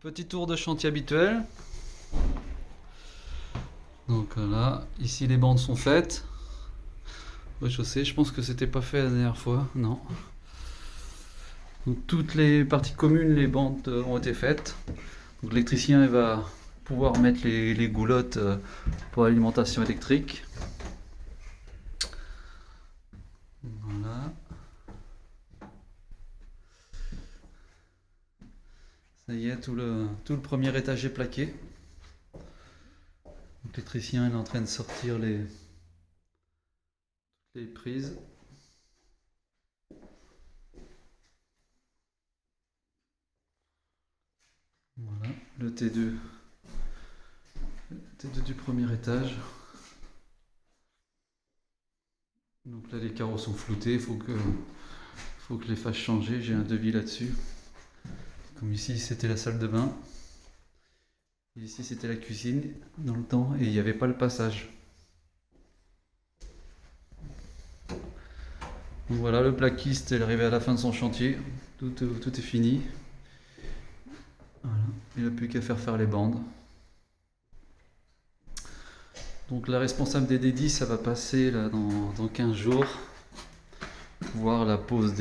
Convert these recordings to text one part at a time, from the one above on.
Petit tour de chantier habituel. Donc là, ici les bandes sont faites. Rez-de-chaussée, je pense que c'était pas fait la dernière fois, non. Donc toutes les parties communes, les bandes ont été faites. Donc l'électricien il va pouvoir mettre les goulottes pour l'alimentation électrique. Voilà. Ça y est, tout le premier étage est plaqué. Donc l'électricien est en train de sortir les prises. Voilà, le T2 du premier étage. Donc là les carreaux sont floutés, faut que je les fasse changer, j'ai un devis là-dessus. Comme ici c'était la salle de bain, et ici c'était la cuisine dans le temps et il n'y avait pas le passage. Donc voilà, le plaquiste est arrivé à la fin de son chantier, tout est fini. Voilà. Il n'a plus qu'à faire les bandes. Donc la responsable des dédits, ça va passer là dans 15 jours, voir la pose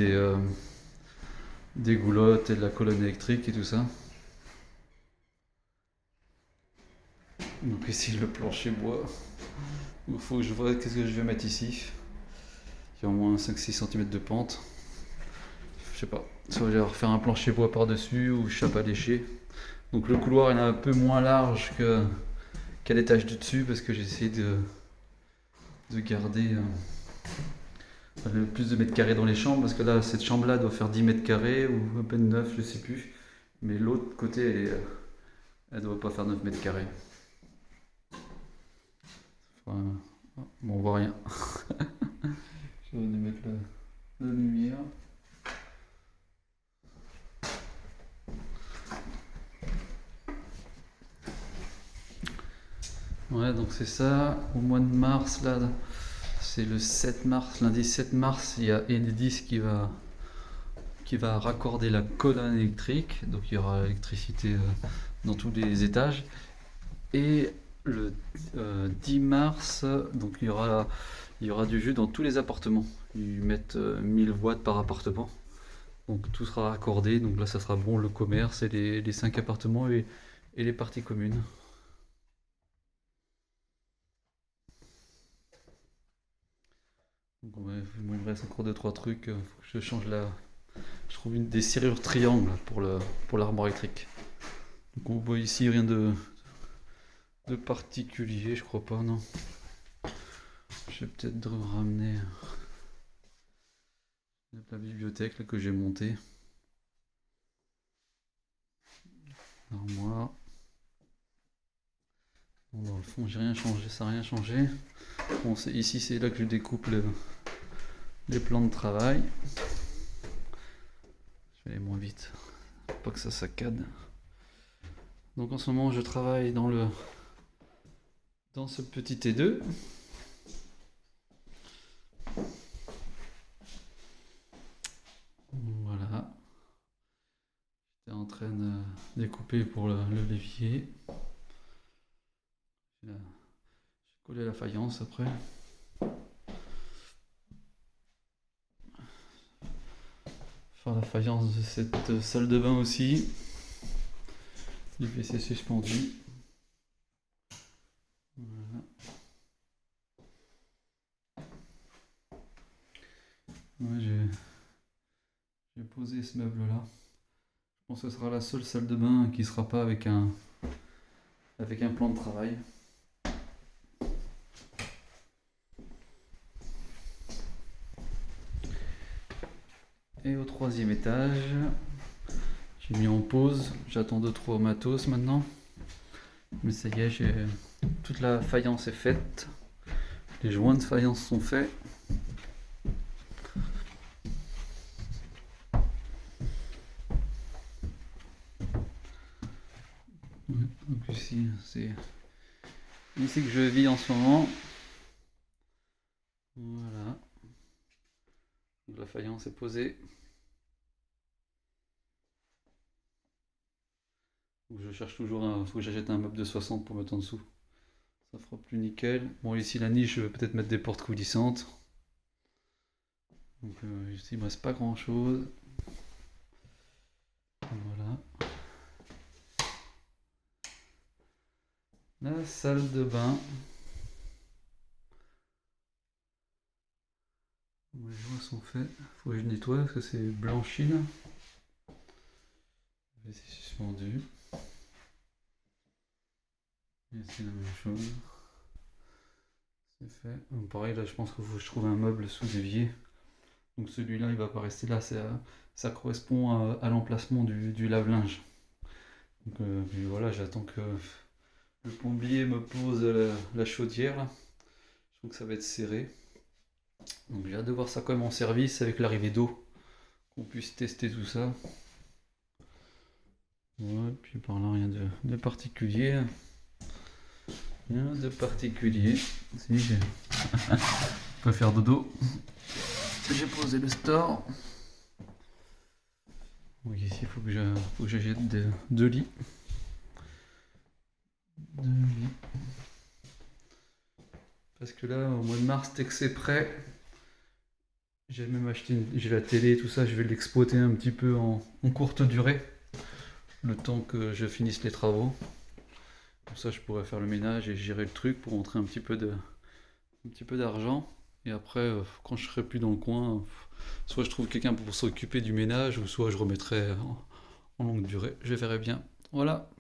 des goulottes et de la colonne électrique et tout ça. Donc ici le plancher bois. Il faut que je vois qu'est-ce que je vais mettre ici. Il y a au moins 5-6 cm de pente. Je sais pas. Soit je vais refaire un plancher bois par-dessus ou chape à lécher. Donc le couloir il est un peu moins large qu'à l'étage du dessus parce que j'ai essayé de garder le plus de mètres carrés dans les chambres parce que là cette chambre là doit faire 10 mètres carrés ou à peine 9, je sais plus. Mais l'autre côté elle doit pas faire 9 mètres carrés. Enfin, bon, on voit rien. Je vais mettre la lumière. Ouais, donc c'est ça. Au mois de mars, là, c'est le 7 mars, lundi 7 mars, il y a Enedis qui va raccorder la colonne électrique. Donc il y aura l'électricité dans tous les étages. Et le 10 mars, donc il y aura du jus dans tous les appartements. Ils mettent 1000 watts par appartement. Donc tout sera raccordé. Donc là, ça sera bon le commerce et les 5 appartements et les parties communes. Donc, ouais, il me reste encore 2-3 trucs. Faut que je change je trouve des serrures triangles pour l'armoire électrique. Donc on voit ici rien de particulier, je crois pas, non. Je vais peut-être ramener la bibliothèque là, que j'ai montée. L'armoire. Bon, dans le fond, j'ai rien changé, ça n'a rien changé. Bon, ici, c'est là que je découpe les plans de travail. Je vais aller moins vite, pour pas que ça saccade. Donc en ce moment, je travaille dans ce petit T2. Voilà. J'étais en train de découper pour le l'évier. J'ai collé la faïence après. Faire la faïence de cette salle de bain aussi. Du WC suspendu. Voilà. Ouais, j'ai posé ce meuble là. Je pense que ce sera la seule salle de bain qui sera pas avec un plan de travail. Et au troisième étage, j'ai mis en pause. J'attends 2-3 matos maintenant. Mais ça y est, toute la faïence est faite. Les joints de faïence sont faits. Donc ici, c'est ici que je vis en ce moment. Voilà. Donc la faïence est posée. Je cherche toujours faut que j'achète un meuble de 60 pour mettre en dessous. Ça fera plus nickel. Bon, ici la niche, je vais peut-être mettre des portes coulissantes. Donc ici il me reste pas grand chose. Voilà. La salle de bain. Les joints sont faits. Faut que je nettoie parce que c'est blanchi là. C'est suspendu. Et c'est la même chose. C'est fait. Donc, pareil, là je pense qu'il faut que je trouve un meuble sous évier. Donc celui-là il va pas rester là. Ça correspond à l'emplacement du lave-linge. Donc puis voilà, j'attends que le plombier me pose la chaudière là. Je trouve que ça va être serré. Donc j'ai hâte de voir ça quand même en service avec l'arrivée d'eau. Qu'on puisse tester tout ça. Ouais, puis par là rien de particulier. Rien de particulier. Si j'ai. Je peux faire dodo. J'ai posé le store. Donc ici il faut que j'achète deux lits. Parce que là, au mois de mars, dès que c'est prêt, j'ai même acheté j'ai la télé et tout ça, je vais l'exploiter un petit peu en courte durée. Le temps que je finisse les travaux. Comme ça, je pourrais faire le ménage et gérer le truc pour rentrer un petit peu d'argent. Et après, quand je serai plus dans le coin, soit je trouve quelqu'un pour s'occuper du ménage, ou soit je remettrai en longue durée. Je verrai bien. Voilà.